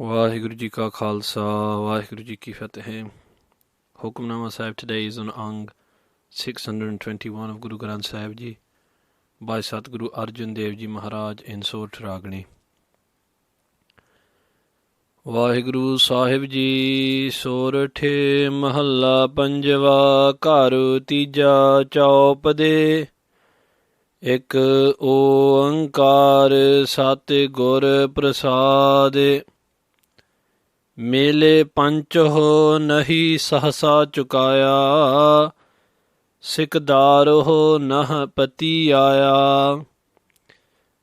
ਵਾਹਿਗੁਰੂ ਜੀ ਕਾ ਖਾਲਸਾ ਵਾਹਿਗੁਰੂ ਜੀ ਕੀ ਫਤਿਹ ਹੁਕਮਨਾਮਾ ਸਾਹਿਬ today is on Ang 621 of Guru Granth Sahib Ji by Satguru Arjan Dev Ji Maharaj in SORAT Ragini. Waheguru Sahib ji ਸੋਰਠ ਮਹੱਲਾ ਪੰਜਵਾ ਘਰ ਤੀਜਾ ਚੌਪਦੇ ਇੱਕ ਓੰਕਾਰ ਸਤਿ ਗੁਰ ਪ੍ਰਸਾਦ ਮੇਲੇ ਪੰਚੋ ਨਹੀਂ ਸਹਸਾ ਚੁਕਾਇਆ ਸਿਕਦਾਰੋ ਨਹ ਪਤੀ ਆਇਆ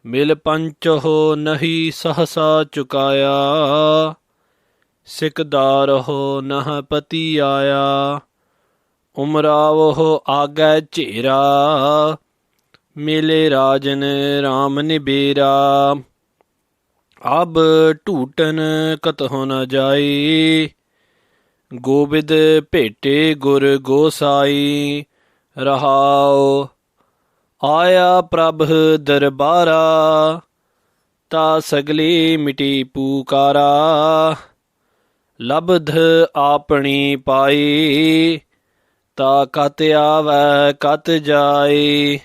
ਮਿਲ ਪੰਚੋ ਨਹੀਂ ਸਹਸਾ ਚੁਕਾਇਆ ਸਿਕਦਾਰੋ ਨਹ ਪਤੀ ਆਇਆ ਉਮਰਾਵੋ ਆਗੈ ਝੇਰਾ ਮਿਲੇ ਰਾਜਨ ਰਾਮ ਨਿਬੇਰਾ ਅਬ ਢੂਟਨ ਕਤਹੁ ਨ ਜਾਈ ਗੋਬਿੰਦ ਭੇਟੇ ਗੁਰ ਗੋਸਾਈ ਰਹਾਉ ਆਇਆ ਪ੍ਰਭ ਦਰਬਾਰਾ ਤਾ ਸਗਲੀ ਮਿਟੀ ਪੁਕਾਰਾ ਲਬਧ ਆਪਣੀ ਪਾਈ ਤਾ ਕਤ ਆਵੈ ਕਤ ਜਾਈ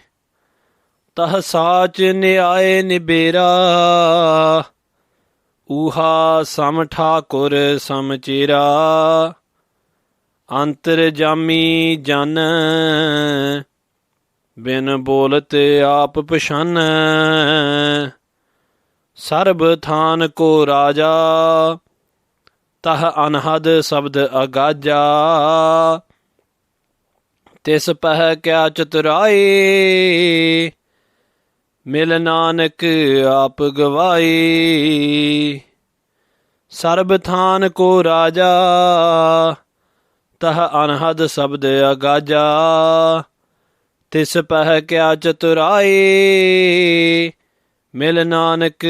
ਤਹ ਸਾਚ ਨਿਆਏ ਨਿਬੇਰਾ ਊਹਾ ਸਮ ਠਾਕੁਰ ਸਮਚੇਰਾ ਅੰਤਰ ਜਾਮੀ ਜਨ ਬਿਨ ਬੋਲਤ ਆਪ ਪਛਾਨ ਸਰਬ ਥਾਨ ਕੋ ਰਾਜਾ ਤਹ ਅਨਹਦ ਸ਼ਬਦ ਅਗਾਜਾ ਤਿਸ ਪਹਿ ਕਿਆ ਚਤੁਰਾਈ ਮਿਲ ਨਾਨਕ ਆਪ ਗਵਾਈ ਸਰਬ ਥਾਨ ਕੋ ਰਾਜਾ ਤਹ ਅਨਹਦ ਸ਼ਬਦ ਅਗਾਜਾ ਤਿਸ ਪਹਿ ਕਿਆ ਚਤੁਰਾਈ ਮਿਲ ਨਾਨਕ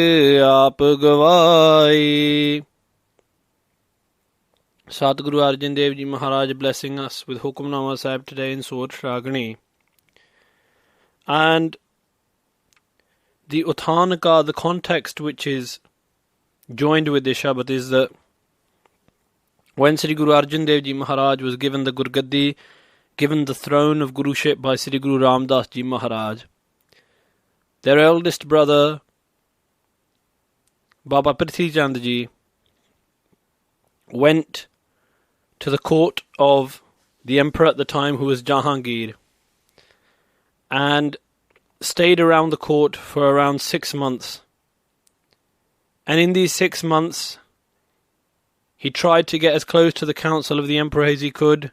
ਆਪ ਗਵਾਈ। Satguru Arjan Dev Ji Maharaj blessing us with Hukamnama Sahib today in SORAT Ragini. And the Uttanaka, the context which is joined with this Shabad is that when Sri Guru Arjan Dev Ji Maharaj was given the Gurgaddi, given the throne of Guruship by Sri Guru Ramdas Ji Maharaj, their eldest brother, Baba Prithi Chand Ji, went to the court of the emperor at the time, who was Jahangir, and stayed around the court for around 6 months. And in these 6 months, he tried to get as close to the council of the emperor as he could.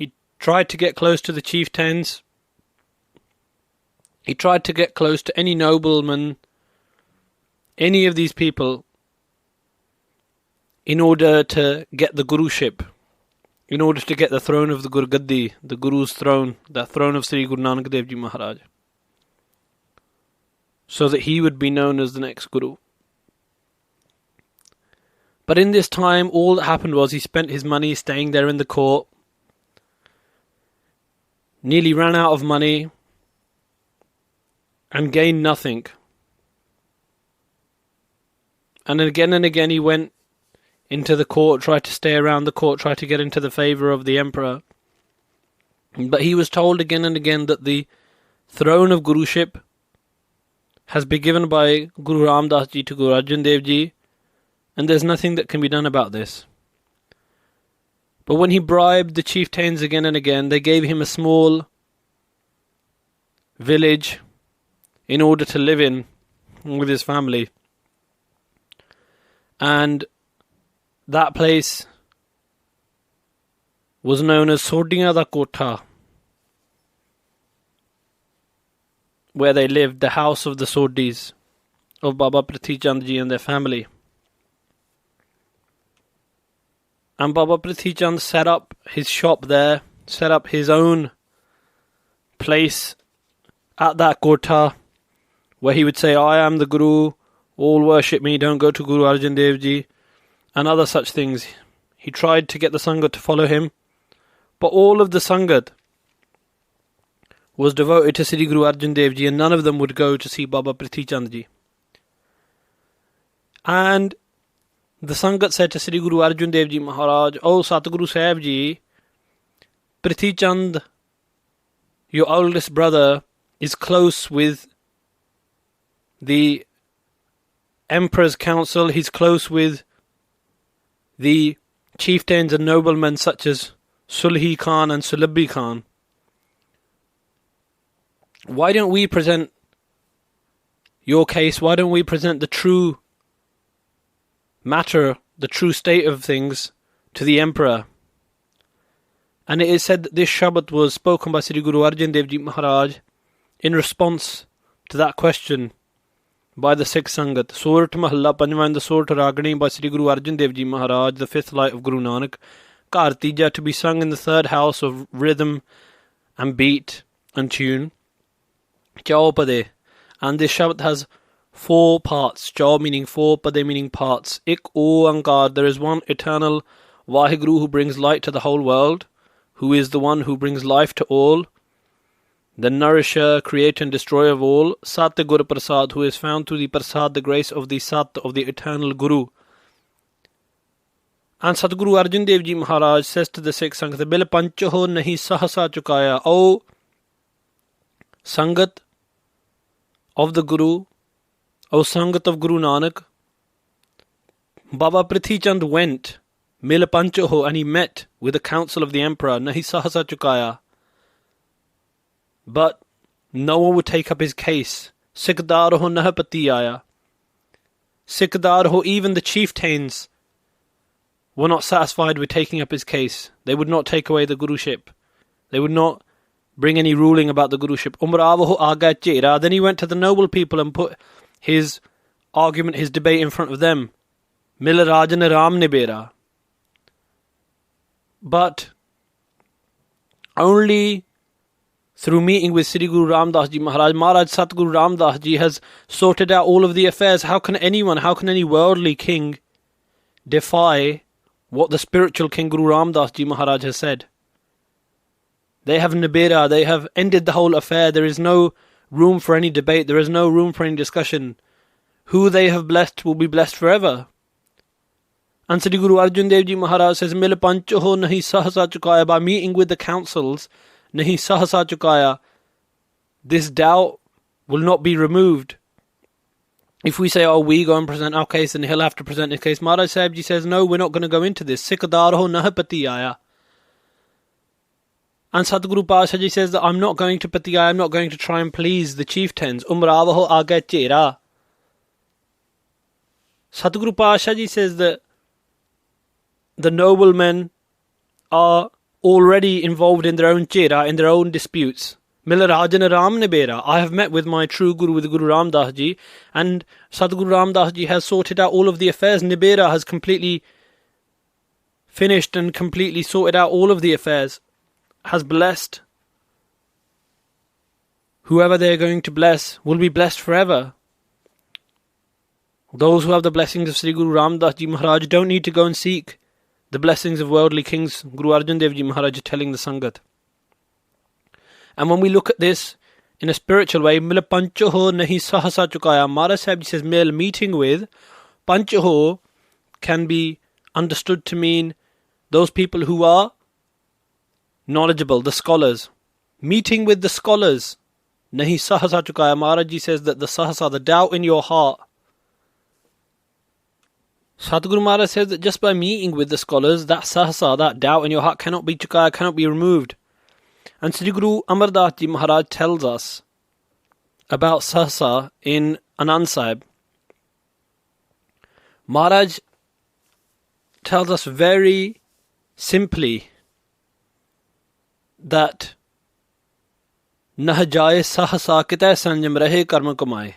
He tried to get close to the chieftains. He tried to get close to any nobleman, any of these people, in order to get the Guruship, in order to get the throne of the Gurgaddi, the Guru's throne, the throne of Sri Guru Nanak Dev Ji Maharaj, so that he would be known as the next Guru. But in this time, all that happened was he spent his money staying there in the court, nearly ran out of money, and gained nothing. And again he went into the court, tried to stay around the court, tried to get into the favour of the emperor. But he was told again and again that the throne of Guruship has been given by Guru Ramdas Ji to Guru Arjan Dev Ji, and there's nothing that can be done about this. But when he bribed the chieftains again and again, they gave him a small village in order to live in with his family. And that place was known as Sodiya da Kotha, where they lived, the house of the Sodis, of Baba Prithi Chand Ji and their family. And Baba Prithi Chand set up his shop there, set up his own place at that Kotha, where he would say, I am the Guru, all worship me, don't go to Guru Arjan Dev Ji, and other such things. He tried to get the Sangat to follow him, but all of the Sangat was devoted to Sri Guru Arjan Dev Ji, and none of them would go to see Baba Prithi Chand Ji. And The Sangat said to Sri Guru Arjan Dev Ji Maharaj, "O Satguru Sahib Ji, Prithi Chand, your oldest brother, is close with the Emperor's council. He's close with the chieftains and noblemen such as Sulhi Khan and Sulabhi Khan. Why don't we present your case? Why don't we present the true matter, the true state of things to the Emperor?" And it is said that this Shabad was spoken by Sri Guru Arjan Dev Ji Maharaj in response to that question by the Sikh Sangat. SORAT Mahalla Panjwa and the SORAT Ragini by Sri Guru Arjan Dev Ji Maharaj, the fifth light of Guru Nanak. Ghar Tija, to be sung in the third house of rhythm and beat and tune. CHAU-PADAS. And this Shabad has 4 parts. CHAU meaning 4, Pade meaning parts. Ik Oankar, there is one eternal Vaheguru who brings light to the whole world, who is the one who brings life to all, the nourisher, creator and destroyer of all. Sat Guru Prasad, who is found through the Prasad, the grace of the Sat, of the eternal Guru. And Satguru Arjan Dev Ji Maharaj says to the Sikh Sangat, "Bil panchaho nahi sahasa chukaya." O Sangat of the Guru, O Sangat of Guru Nanak, Baba Prithi Chand went Mil Panchaho, and he met with the council of the Emperor, Nahi Sahasa Chukaya. But no one would take up his case. Sikdar ho nahapati aya. Sikdar ho, even the chieftains were not satisfied with taking up his case. They would not take away the Guruship. They would not bring any ruling about the Guruship. Umravaho aga chera. Then he went to the noble people and put his argument, his debate in front of them. Mil rajan ram nibera. But only through meeting with Sri Guru Ramdas Ji Maharaj, Satguru Ramdas Ji has sorted out all of the affairs. How can any worldly king defy what the spiritual king Guru Ramdas Ji Maharaj has said? They have nibera, they have ended the whole affair. There is no room for any debate. There is no room for any discussion. Who they have blessed will be blessed forever. And Sri Guru Arjan Dev Ji Maharaj says, "Mil panchaho nahi sahasa chukaya." By meeting with the councils, nahi sahasa chukaya, this doubt will not be removed. If we say, "Oh, we go and present our case," and he'll have to present his case. Maharaj Sahib Ji says, "No, we're not going to go into this. Sikadar ho nahapati aya." And Satguru Pasha Ji says that I'm not going to pati aya, I'm not going to try and please the chieftains. Umravaho aga chera. Satguru Pasha Ji says that the noblemen are already involved in their own chera, in their own disputes. Mil rajan ram nibera. I have met with my true Guru, with Guru Ramdas Ji, and Satguru Ramdas Ji has sorted out all of the affairs. Nibera has completely finished and completely sorted out all of the affairs, has blessed. Whoever they are going to bless will be blessed forever. Those who have the blessings of Sri Guru Ramdas Ji Maharaj don't need to go and seek the blessings of worldly kings. Guru Arjan Dev Ji Maharaj is telling the Sangat. And when we look at this in a spiritual way, Mil panchaho nahi sahasa chukaya. Maharaj Sahib says, Mil, meeting with, panchaho can be understood to mean those people who are knowledgeable, the scholars. Meeting with the scholars, nahi sahasa chukaya. Maharaj Ji says that the sahasa, the doubt in your heart. Satguru Maharaj says that just by meeting with the scholars, that sahasa, that doubt in your heart cannot be chukaya, cannot be removed. And Sri Guru Amar Das Ji Maharaj tells us about sahasa in Anand Sahib. Maharaj tells us very simply that nah jaye sahasa kitay sanjam rahe karma kamaye.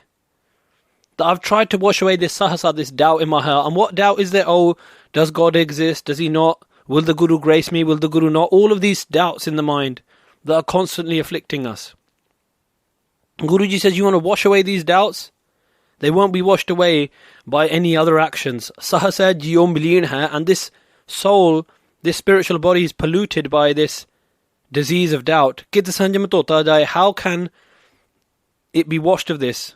That I've tried to wash away this sahasa, this doubt in my heart. And what doubt is there? Oh, does God exist? Does he not? Will the Guru grace me? Will the Guru not? All of these doubts in the mind that are constantly afflicting us. Guruji says, you want to wash away these doubts? They won't be washed away by any other actions. Sahasa jiyo milin hai, and this soul, this spiritual body is polluted by this disease of doubt. How can it be washed of this?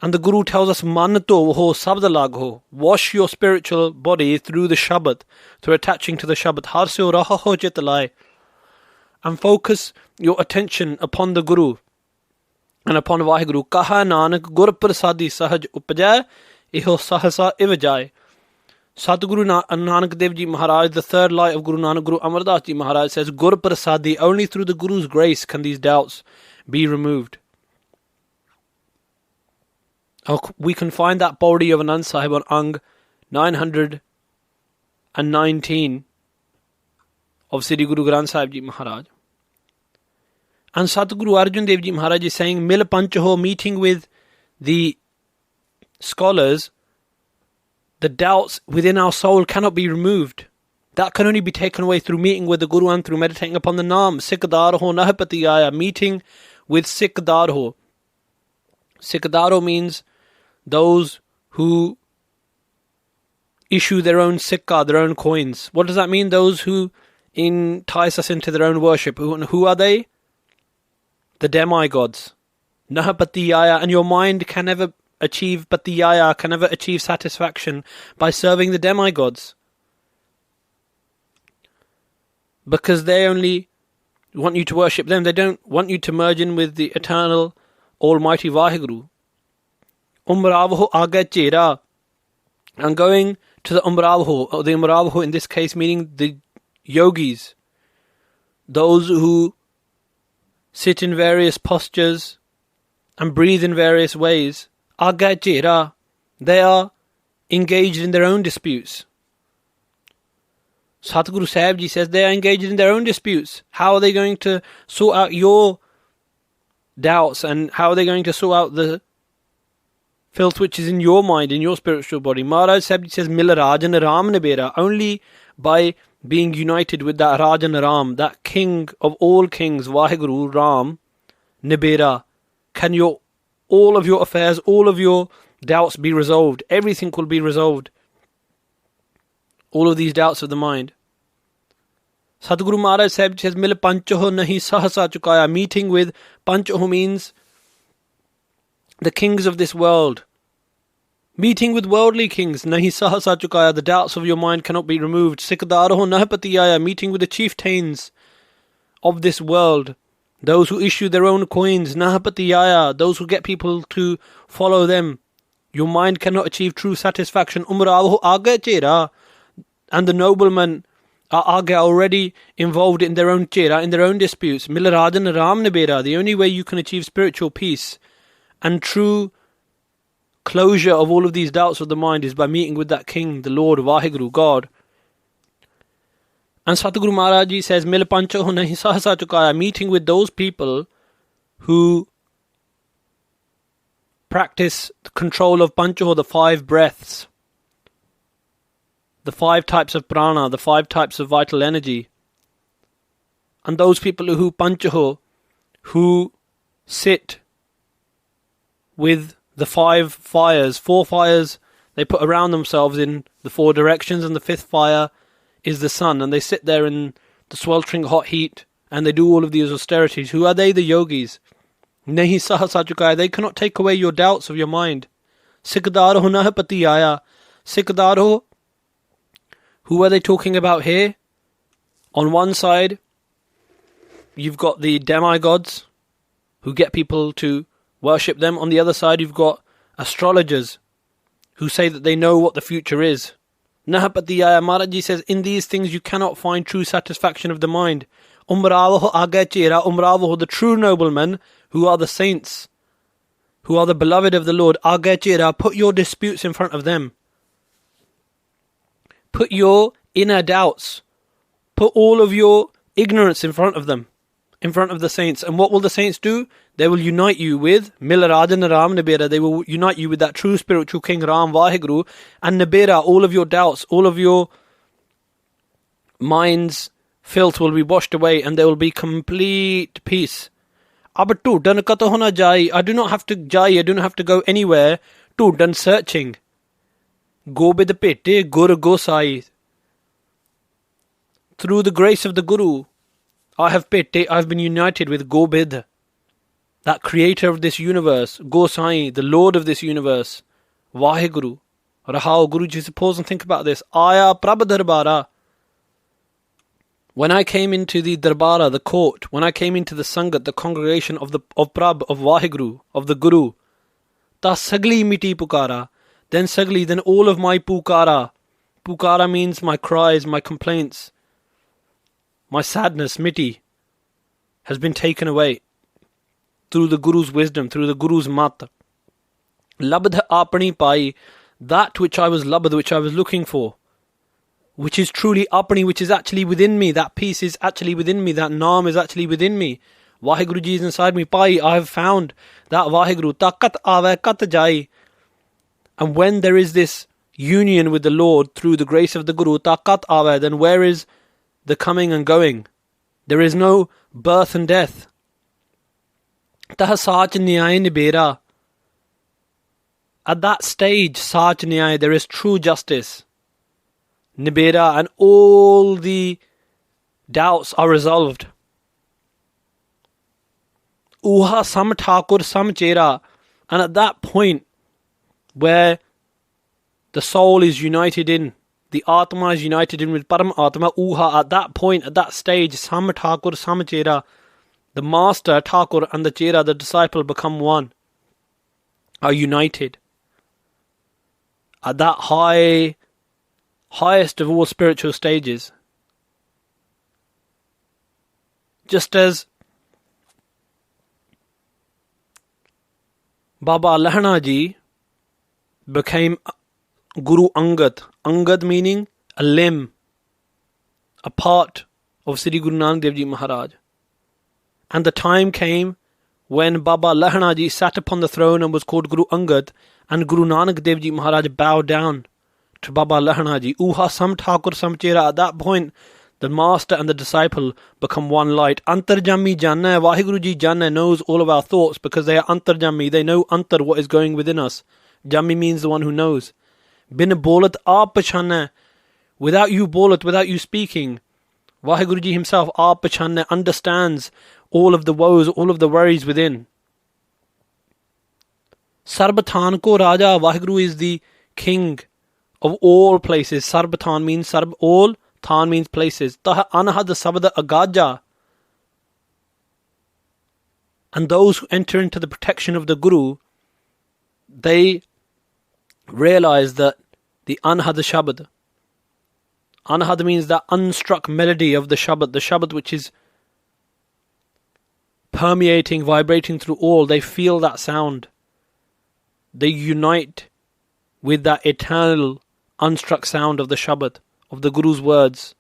And the Guru tells us, Man to ho sabd lag ho. Wash your spiritual body through the Shabad, through attaching to the Shabad. Har se raha ho jit lai. And focus your attention upon the Guru and upon Vaheguru. Kaha Nanak gur prasadi sahaj upajai, iho sahasa ivajai. Sadguru Nanak Dev Ji Maharaj, the third light of Guru Nanak, Guru Amardas Ji Maharaj says, Gur Prasadi, only through the Guru's grace can these doubts be removed. We can find that body of Anand Sahib on Ang 919 of Sri Guru Granth Sahib Ji Maharaj. And Sadguru Arjan Dev Ji Maharaj is saying, Mil Panchaho, meeting with the scholars, the doubts within our soul cannot be removed. That can only be taken away through meeting with the Guru and through meditating upon the Naam. Sikdarho Nahapati Aya, meeting with Sikdarho. Sikdarho means those who issue their own sikka, their own coins. What does that mean? Those who entice us into their own worship. Who are they? The demigods. Nahapati Aya, and your mind can never achieve patiyaya, can never achieve satisfaction by serving the demigods, because they only want you to worship them. They don't want you to merge in with the eternal Almighty Vaheguru. Umravaho aga chera, and going to the Umravaho, or the Umravaho in this case meaning the yogis, those who sit in various postures and breathe in various ways. Aga chera, they are engaged in their own disputes. Satguru Sahib Ji says they are engaged in their own disputes. How are they going to sort out your doubts, and how are they going to sort out the filth which is in your mind, in your spiritual body? Maharaj Sahib Ji says, Mil Rajan Ram Nibera, only by being united with that Rajan Ram, that king of all kings, Vaheguru Ram Nibera, can all of your affairs, all of your doubts be resolved. Everything will be resolved. All of these doubts of the mind. Sadguru Maharaj Sahib says, Mil Panchaho nahi sahasa chukaya. Meeting with Panchaho means the kings of this world. Meeting with worldly kings. Nahi sahasa chukaya. The doubts of your mind cannot be removed. Sikdaraho nahapatiyaya. Meeting with the chieftains of this world. Those who issue their own coins, nahapatiyaya, those who get people to follow them. Your mind cannot achieve true satisfaction. Umravahu aga chera, and the noblemen are aga, already involved in their own chera, in their own disputes. Milarajan Ram Nibera, the only way you can achieve spiritual peace and true closure of all of these doubts of the mind is by meeting with that King, the Lord, Vaheguru, God. And Satguru Maharaj Ji says, Mil Panchaho nahi sahasa chukaya, meeting with those people who practice the control of Panchaho, the 5 breaths, the 5 types of prana, the 5 types of vital energy. And those people who Panchaho, who sit with the 5 fires, 4 fires they put around themselves in the 4 directions, and the 5th fire is the sun, and they sit there in the sweltering hot heat and they do all of these austerities. Who are they? The yogis. Nahi sahasa chukaya, they cannot take away your doubts of your mind. Sikdaro nahapati aya. Sikdaro, who are they talking about here? On one side, you've got the demigods who get people to worship them. On the other side, you've got astrologers who say that they know what the future is. Nahapatiyaya, Maharaji says, in these things you cannot find true satisfaction of the mind. Umravaho agachira, Umravaho, the true noblemen, who are the saints, who are the beloved of the Lord, agachira, put your disputes in front of them. Put your inner doubts, put all of your ignorance in front of them, in front of the saints. And what will the saints do? They will unite you with Milarajan Ram Nibera. They will unite you with that true spiritual King Ram Vaheguru. And Nibera, all of your doubts, all of your mind's filth will be washed away, and there will be complete peace. I do not have to jai, I do not have to go anywhere. Done searching. Gobid pete gur gosai. Through the grace of the Guru, I have been united with Gobid. that creator of this universe, Gosai, the Lord of this universe, Vaheguru, Rahao Guruji, suppose and think about this. Aya Prabh Darbara. When I came into the Darbara, the court, when I came into the Sangat, the congregation of Prabh, of Vaheguru, of the Guru, Ta Sagli Miti Pukara, then all of my Pukara. Pukara means my cries, my complaints, my sadness, Miti, has been taken away through the Guru's wisdom, through the Guru's mat. Labdh apani pai, that which I was labdh, which I was looking for, which is truly apani, which is actually within me, that peace is actually within me, that naam is actually within me. Vaheguru ji is inside me. Pai, I have found that Vaheguru. Takat ave kat jai. And when there is this union with the Lord through the grace of the Guru, takat ave, then where is the coming and going? There is no birth and death. Tah sach nyay nibera. At that stage, sach nyay, there is true justice. Nibera, and all the doubts are resolved. Uha sam thakur sam chera. And at that point, where the soul is united in, the Atma is united in with Param Atma, Uha, at that point, at that stage, Sam Thakur, Sam Chera, the master Thakur and the Chera, the disciple, become one, are united. At that highest of all spiritual stages. Just as Baba Lahana ji became Guru Angad. Angad meaning a limb, a part of Sri Guru Nanak Dev Ji Maharaj. And the time came when Baba Lahana ji sat upon the throne and was called Guru Angad, and Guru Nanak Dev Ji Maharaj bowed down to Baba Lahana ji. Uha sam thakur sam chera. At that point, the master and the disciple become one light. Antarjami Janna, Vaheguru ji Janna knows all of our thoughts because they are Antarjami. They know Antar, what is going within us. Jami means the one who knows. Bin bolat aap pachhanna, without you bolat, without you speaking. Vaheguru ji himself, aap pachhanna, understands all of the woes, all of the worries within. Sarbatan ko Raja, Vaheguru is the king of all places. Sarbatan means sarb, all. Than means places. Tah anahad sabda agaja. And those who enter into the protection of the Guru, they realize that the anahad Shabad. Anahad means that unstruck melody of the Shabad which is permeating, vibrating through all. They feel that sound. They unite with that eternal unstruck sound of the Shabad, of the Guru's words,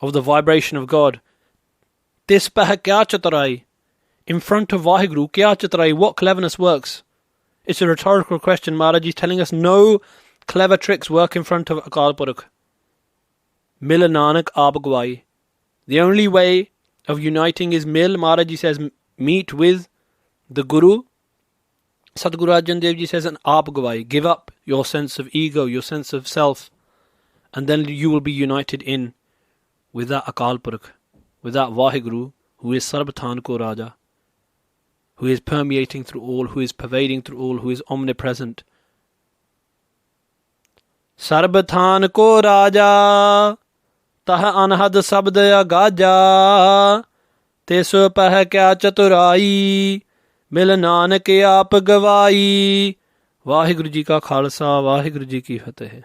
of the vibration of God. This pah kya chatarai? In front of Vaheguru, kya chatarai? What cleverness works? It's a rhetorical question. Maharaj is telling us no clever tricks work in front of Akal Purakh. Mil Nanak aap gawai. The only way of uniting is mil. Maharaj says meet with the Guru. Sadguru Arjan Dev Ji says an aap gawai. Give up your sense of ego, your sense of self, and then you will be united in with that Akal Purakh, with that Vaheguru, who is Sarbatan Ko Raja, who is permeating through all, who is pervading through all, who is omnipresent. Sarbatan Ko Raja, Tah Anhad Sabdaya Gaja, Teso Pah Kya Chaturai, Mil Nanak Aap Gawai. Vaheguru Ji Ka Khalsa, Vaheguru Ji Ki Fateh.